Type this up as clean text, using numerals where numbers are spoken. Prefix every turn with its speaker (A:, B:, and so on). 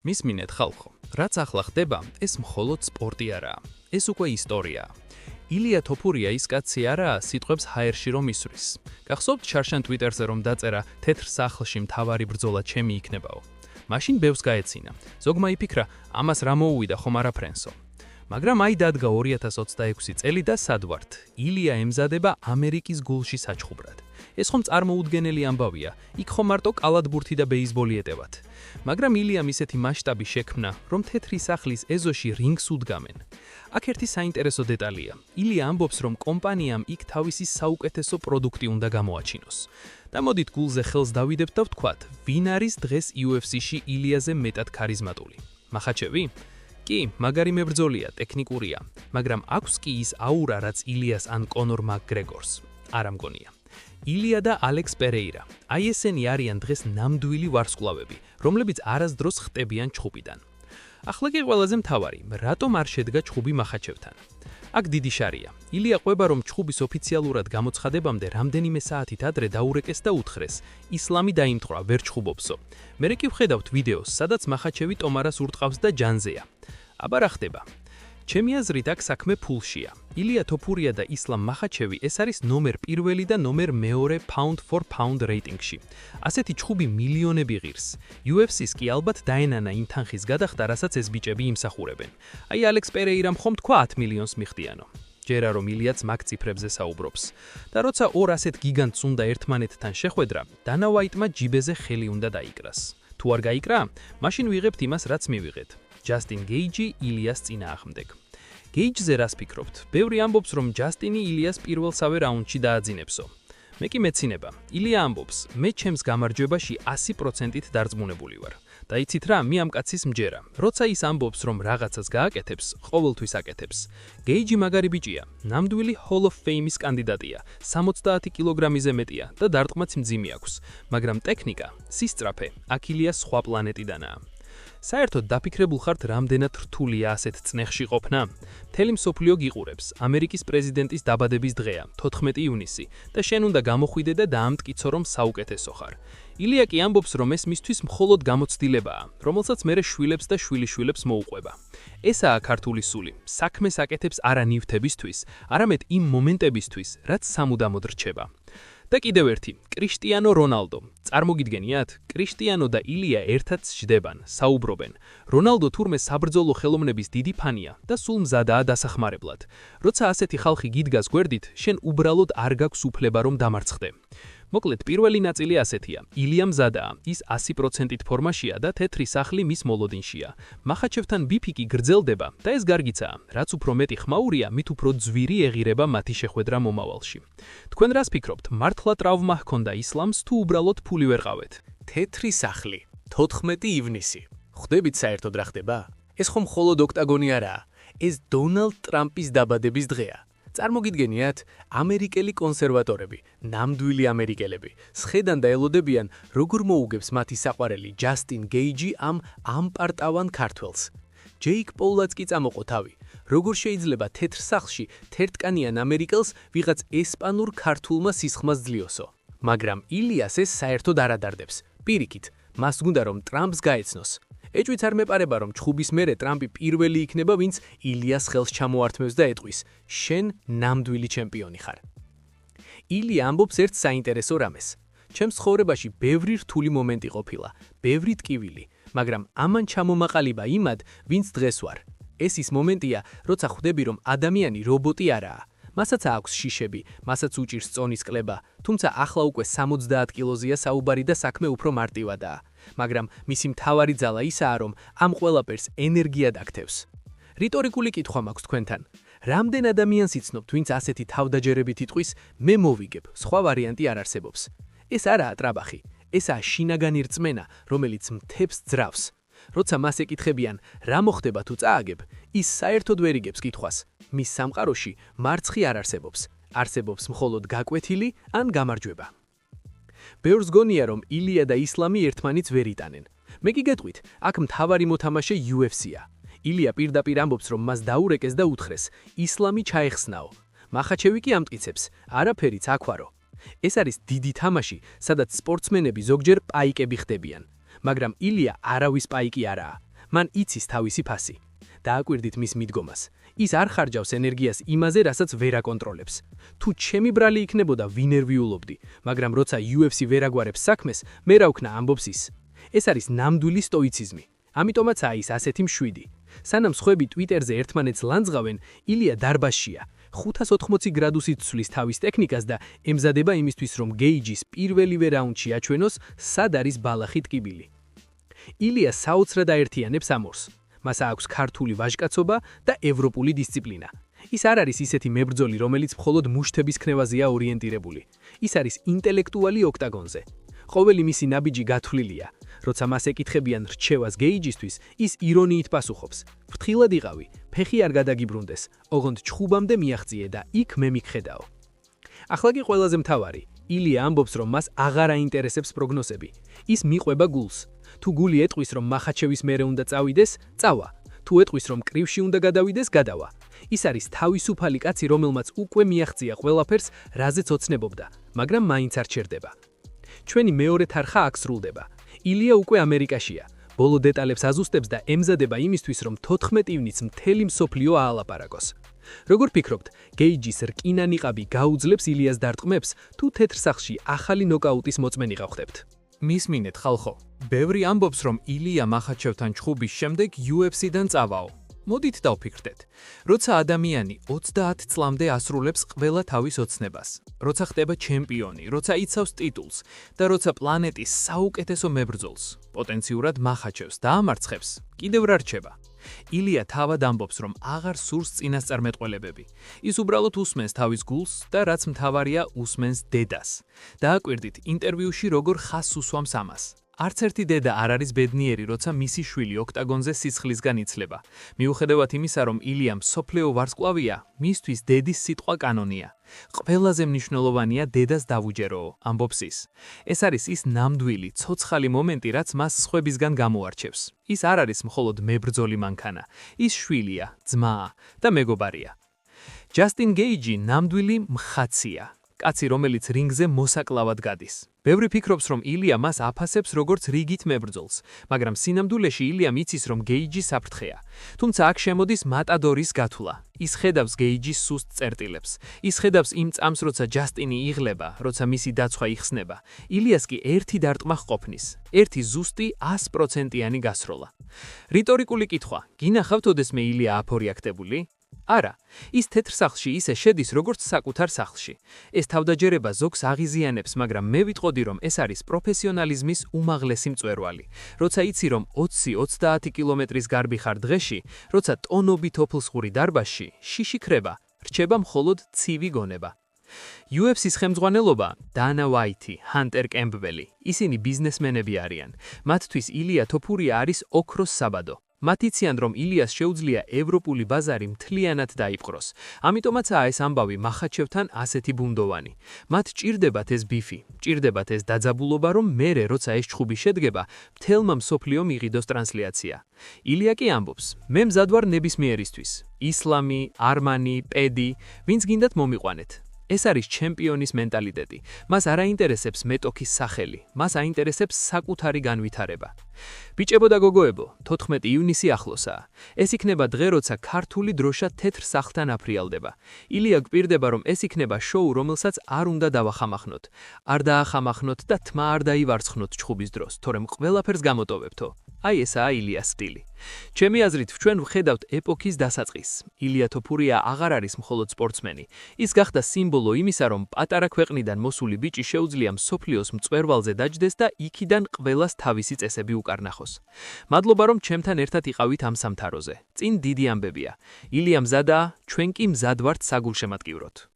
A: მისმინეთ ხალხო, რაც ახლა ხდება, ეს მხოლოდ სპორტი არაა. ეს უკვე ისტორიაა. ილია თოფურია ის კაცი არაა, სიტყვებს ჰაერში რომ ისვრის. გახსოვთ ჩარშან ტვიტერზე რომ დაწერა თეთრ სახლში მთავარი ბრძოლა ჩემი იქნებაო. მაშინ ბევრს გაეცინა. ზოგმა იფიქრა, ამას რა მოუვიდა ხომ არაფრენსო. მაგრამ აი დადგა 2026 წელი და სად ვართ? ილია ემზადება ამერიკის გულში საჩხუბრად. ეს ხომ წარმოუდგენელი ამბავია, იქ ხომ მარტო კალათბურთი და ბეისბოლი ეტევათ. მაგრამ ილიამ ისეთი მასშტაბი შექმნა, რომ თეთრი სახლის ეზოში რინგს უდგამენ. აქ ერთი საინტერესო დეტალია. ილია ამბობს, რომ კომპანიამ იქ თავისი საუკეთესო პროდუქტი უნდა გამოაჩინოს. და მოდით გულზე ხელს დავიდებთ და ვთქვათ, ვინ არის დღეს UFC-ში ილიაზე მეტად ქარიზმატული? მახაჩევი? კი, მაგარი მებრძოლია, ტექნიკურია, მაგრამ აქვს კი ის აურა, რაც ილიას ან კონორ მაკგრეგორს? არა მგონია. ილია და ალექს პერეირა. აი ესენი არიან დღეს ნამდვილი ვარსკვლავები, რომლებიც არასდროს ხტებიან ჩხუბიდან. ახლა კი ყველაზე მთავარი, რატომ არ შედგა ჩხუბი მახაჩევთან? აქ დიდი შარია. ილია ყვება, რომ ჩხუბის ოფიციალურად გამოცხადებამდე რამდენიმე საათით ადრე დაურეკეს და უთხრეს, ისლამი დაიმტყვრა, ვერ ჩხუბობსო. მერე კი ვხედავთ ვიდეოს, სადაც მახაჩევი ტომარას ურტყავს და ჯანზეა. აბა რა ხდება? ჩემი აზრით აქ საქმე ფულშია. ილია თოფურია და ისლამ მახაჩევი ეს არის ნომერ პირველი და ნომერ მეორე pound for pound რეიტინგში. ასეთი ჩხუბი მილიონები ღირს. UFC-ს კი ალბათ დაენანა იმ თანხის გადახდა, რასაც ეს ბიჭები იმსახურებენ. აი ალექს პერეირამ ხომ თქვა 10 მილიონს მიხდიანო. ჯერა რომ ილიაც მაგ ციფრებზე საუბრობს. და როცა ორ ასეთ გიგანტს უნდა ერთმანეთთან შეხვედრა, დანა ვაიტმა ჯიბეზე ხელი უნდა დაიკრას. თუ არ გაიკრა, მაშინ ვიღებთ იმას, რაც მივიღეთ. ჯასტინ გეიჯი ილიას წინააღმდეგ. გეიჯზე რას ფიქრობთ? ბევრი ამბობს, რომ ჯასტინი ილიას პირველსავე რაუნდში დააძინებსო. მე კი მეცინება. ილია ამბობს, მე ჩემს გამარჯვებაში 100%-ით დარწმუნებული ვარ. და იცით რა, მე ამ კაცის მჯერა. როცა ის ამბობს, რომ რაღაცას გააკეთებს, ყოველთვის აკეთებს. გეიჯი მაგარი ბიჭია, ნამდვილი Hall of Fame-ის კანდიდატია, 70 კილოგრამიზე მეტია და დარტყმაც მძიმე აქვს. მაგრამ ტექნიკა, სისწრაფე, აქ ილიას სხვა პლანეტიდანაა. საერთოდ დაფიქრებულ ხართ, რამდენად რთულია ასეთ წნეხში ყოფნა? მთელი მსოფლიო გიყურებს. ამერიკის პრეზიდენტის დაბადების დღეა, 14 ივნისი, და შენ უნდა გამოხვიდე და დაამტკიცო, რომ საუკეთესო ხარ. ილია კი ამბობს, რომ ეს მისთვის მხოლოდ გამოცდილებაა, რომელსაც მერე შვილებს და შვილიშვილებს მოუყვება. ესაა ქართული სული. საქმეს აკეთებს არა ნივთებისთვის, არამედ იმ მომენტებისთვის, რაც სამუდამოდ რჩება. და კიდევ ერთი, კრიშტიანო რონალდო. წარმოგიდგენიათ, კრიშტიანო და ილია ერთად სჯდებან, საუბრობენ. რონალდო თურმე საბრძოლო ხელოვნების დიდი ფანია და სულ მზადაა დასახმარებლად. როცა ასეთი ხალხი გიდგას გვერდით, შენ უბრალოდ არ გაქვს უფლება რომ დამარცხდე. მოკლედ, პირველი ნაწილი ასეთია. ილია მზადაა, ის 100%-ით ფორმაშია და თეთრი სახლი მის მოლოდინშია. მახაჩევთან ბიფი კი გრძელდება და ეს გარგიცაა. რაც უფრო მეტი ხმაურია, მით უფრო ძვირი ეღირება მათი შეხვედრა მომავალში. თქვენ რას ფიქრობთ, მართლა ტრავმა ჰქონდა ისლამს თუ უბრალოდ ფული ვერ ყავეთ?
B: თეთრი სახლი, 14 ივნისი. ხვდებით საერთოდ რა ხდება? ეს ხომ მხოლოდ ოქტაგონი არაა. ეს დონალდ ტრამპის დაბადების დღეა. წარმოგიდგენიათ, ამერიკელი კონსერვატორები, ნამდვილი ამერიკელები, სხედან დაელოდებიან, როგორ მოუგებს მათი საყვარელი ჯასტინ გეიჯი ამ პარტავან ქართველს. ჯეიკ პოულაც კი წამოყო თავი. როგორ შეიძლება თეთრ სახლში თერთკანიან ამერიკელს ვიღაც ესპანურ ქართულმა სისხმას ძლიოსო? მაგრამ ილიას ეს საერთოდ არ ადარდებს. პირიქით, მას გუნდა რომ ტრამპს გაეცნოს. ეჭვიც არ მეპარება, რომ ჩხუბის მერე ტრამპი პირველი იქნება, ვინც ილიას ხელს ჩამოართმევს და ეტყვის, შენ ნამდვილი ჩემპიონი ხარ. ილია ამბობს ერთ საინტერესო რამეს. ჩემს ცხოვრებაში ბევრი რთული მომენტი ყოფილა, ბევრი ტკივილი, მაგრამ ამან ჩამომაყალიბა იმად, ვინც დღეს ვარ. ეს ის მომენტია, როცა ხვდები, რომ ადამიანი რობოტი არაა. მასაც აქვს შიშები, მასაც უჭირს წონის კლება, თუმცა ახლა უკვე 70 კილოზეა საუბარი და საქმე უფრო მარტივადაა. მაგრამ მისი მთავარი ძალა ისაა, რომ ამ ყველაფერს ენერგია დაგთევს. რიტორიკული კითხვა მაქვს თქვენთან. რამდენ ადამიანს იცნობთ, ვინც ასეთი თავდაჯერებით იტყვის, მე მოვიგებ, სხვა ვარიანტი არ არსებობს. ეს არაა ტრაბახი, ესაა შინაგანი რწმენა, რომელიც მთებს ძრავს. როცა მას ეკითხებიან, რა მოხდება თუ წააგებ, ის საერთოდ ვერ იგებს კითხვას. მის სამყაროში მარცხი არ არსებობს. არსებობს მხოლოდ გაკვეთილი ან გამარჯვება. ბევრს გონია, რომ ილია და ისლამი ერთმანეთს ვერ იტანენ. მე კი გეტყვით, აქ მთავარი მოთამაშე UFC-ა. ილია პირდაპირ ამბობს, რომ მას დაურეკეს და უთხრეს, ისლამი ჩაეხსნაო. მახაჩევი კი ამტკიცებს, არაფერიც აქვარო. ეს არის დიდი თამაში, სადაც სპორტსმენები ზოგჯერ პაიკები ხდებიან. მაგრამ ილია არავის პაიკი არაა. მან იცის თავისი ფასი. დააკვირდით მის მიდგომას. ის არ ხარჯავს ენერგიას იმაზე, რასაც ვერ აკონტროლებს. თუ ჩემი ბრალი იქნებოდა, ვინ ერვიულობდი, მაგრამ როცა UFC ვერ აგვარებს საქმეს, მე რა ვქნა, ამბობს ის. ეს არის ნამდვილი სტოიციზმი. ამიტომაცაა ის ასეთი მშვიდი. სანამ სხვები ტვიტერზე ერთმანეთს ლანძღავენ, ილია დარბაზშია. 580 გრადუსით ცვლის თავის ტექნიკას და ემზადება იმისთვის, რომ გეიჯის პირველივე რაუნდში აჩვენოს, სად არის ბალახი ტკიბილი. ილია საოცრად აერთიანებს ამორს. მას აქვს ქართული ვაჟკაცობა და ევროპული დისციპლინა. ის არ არის ისეთი მებრძოლი, რომელიც მხოლოდ მუშტების ქნევაზეა ორიენტირებული. ის არის ინტელექტუალი ოქტაგონზე. ყოველი მისი ნაბიჯი გათვლილია. როცა მას ეკითხებიან რჩევას გეიჯისთვის, ის ირონიით პასუხობს: "ფრთხილად იყავი, ფეხი არ გადაგიბრუნდეს, ოღონდ ჩხუბამდე მიაღწიე და იქ მე მიგხედაო." ახლა კი ყველაზე მთავარი. ილია ამბობს, რომ მას აღარ აინტერესებს პროგნოზები. ის მიყვება გულს. თუ გული ეტყვის, რომ მახაჩევის მერე უნდა წავიდეს, წავა. თუ ეტყვის, რომ კრივში უნდა გადავიდეს, გადავა. ის არის თავისუფალი კაცი, რომელმაც უკვე მიაღწია ყველაფერს, რაზეც ოცნებობდა, მაგრამ მაინც არ ჩერდება. ჩვენი მეორე თარხა აქ სრულდება. ილია უკვე ამერიკაშია. ბოლო დეტალებს აზუსტებს და ემზადება იმისთვის, რომ 14 ივნისს მთელი მსოფლიო აალაპარაკოს. როგორ ფიქრობთ, გეიჯის რკინა ნიყაბი გაუძლებს ილიას დარტყმებს, თუ თეთრ სახლში ახალი ნოკაუტის მოწმენი გავხდებთ?
A: მისმინეთ ხალხო, ბევრი ამბობს, რომ ილია მახაჩევთან ჩხუბის შემდეგ UFC-დან წავაო. მოდით დავფიქრდეთ. როცა ადამიანი 30 წლამდე ასრულებს ყველა თავის ოცნებას, როცა ხდება ჩემპიონი, როცა იცავს ტიტულს და როცა პლანეტის საუკეთესო მებრძოლს, პოტენციურად მახაჩევს და ამარცხებს, კიდევ რა რჩება? ილია თავად ამბობს, რომ აღარ სურს წინასწარმეტყველებები. ის უბრალოდ უსმენს თავის გულს და რაც მთავარია, უსმენს დედას. დააკვირდით ინტერვიუში როგორ ხაზს უსვამს ამას. არც ერთი დედა არ არის ბედნიერი, როცა მისი შვილი ოქტაგონზე სისხლისგან იცლება. მიუხედავად იმისა, რომ ილია მსოფლიო ვარსკვლავია, მისთვის დედის სიტყვა კანონია. ყველაზე მნიშვნელოვანია დედას დავუჯეროო, ამბობს ის. ეს არის ის ნამდვილი, ცოცხალი მომენტი, რაც მას სხვებისგან გამოარჩევს. ის არ არის მხოლოდ მებრძოლი მანქანა, ის შვილია, ძმაა და მეგობარია. ჯასტინ გეიჯი ნამდვილი მხაცია. კაცი, რომელიც რინგზე მოსაკლავად გადის. ბევრი ფიქრობს, რომ ილია მას აფასებს როგორც რიგით მებრძოლს, მაგრამ სინამდვილეში ილიამ იცის, რომ გეიჯი საფრთხეა. თუმცა აქ შემოდის მატადორის გათვლა. ის ხედავს გეიჯის სუსტ წერტილებს. ის ხედავს იმ წამს, როცა ჯასტინი იღლება, როცა მისი დაცვა იხსნება. ილიას კი ერთი დარტყმა ჰყოფნის, ერთი ზუსტი 100%-იანი გასროლა. რიტორიკული კითხვა: გინახავთ ოდესმე ილია აფორიაქტებული? არა, ის თეთრ სახლში ისე შედის, როგორც საკუთარ სახლში. ეს თავდაჯერება ზოგს აღიზიანებს, მაგრამ მე ვიტყოდი, რომ ეს არის პროფესიონალიზმის უმაღლესი მწვერვალი. როცა იცი, რომ 20-30 კილომეტრის გარბი ხარ დღეში, როცა ტონობით ოფლსღური დარბაზში, შიში ქრება, რჩება მხოლოდ ცივი გონება. UFC-ს ხელმძღვანელობა დანა ვაითი, ჰანტერ კემპბელი, ისინი ბიზნესმენები არიან. მათთვის ილია თოფურია არის ოქროს საბადო. მათ იციან, რომ ილიას შეუძლია ევროპული ბაზარი მთლიანად დაიპყროს. ამიტომაცაა ეს ამბავი მახაჩევთან ასეთი ბუნდოვანი. მათ ჭირდებათ ეს ბიფი, ჭირდებათ ეს დაძაბულობა, რომ მერე, როცა ეს ჩხუბი შედგება, მთელმა მსოფლიომ იყიდოს ტრანსლაცია. ილია კი ამბობს: მე მზად ვარ ნებისმიერისთვის. ისლამი, არმანი, პედი, ვინც გინდათ მომიყვანეთ. ეს არის ჩემპიონის მენტალიტეტი. მას არ აინტერესებს მეტოქის სახელი, მას აინტერესებს საკუთარი განვითარება. ბიჭებო და გოგოებო, 14 ივნისი ახლოსაა. ეს იქნება დღე, როცა ქართული დროშა თეთრ სახლთან აფრიალდება. ილია გვპირდება, რომ ეს იქნება შოუ, რომელსაც არ უნდა დავახამახნოთ. არ დაახამახნოთ და თმა არ დაივარცხნოთ ჩხუბის დროს, თორემ ყველაფერს გამოტოვებთო. აი ესაა ილიას სტილი. ჩემი აზრით, ჩვენ ვხედავთ ეპოქის დასაწყისს. ილია თოფურია აღარ არის მხოლოდ სპორტსმენი. ის გახდა სიმბოლო იმისა, რომ პატარა ქვეყნიდან მოსული ბიჭი შეუძლია მსოფლიოს მწვერვალზე დაჯდეს და იქიდან ყველას თავისი წესები უკარნახოს. მადლობა, რომ ჩემთან ერთად იყავით ამ სამთაროზე. წინ დიდი ამბებია. ილია მზადაა, ჩვენ კი მზად ვართ საგულშემატკივროთ.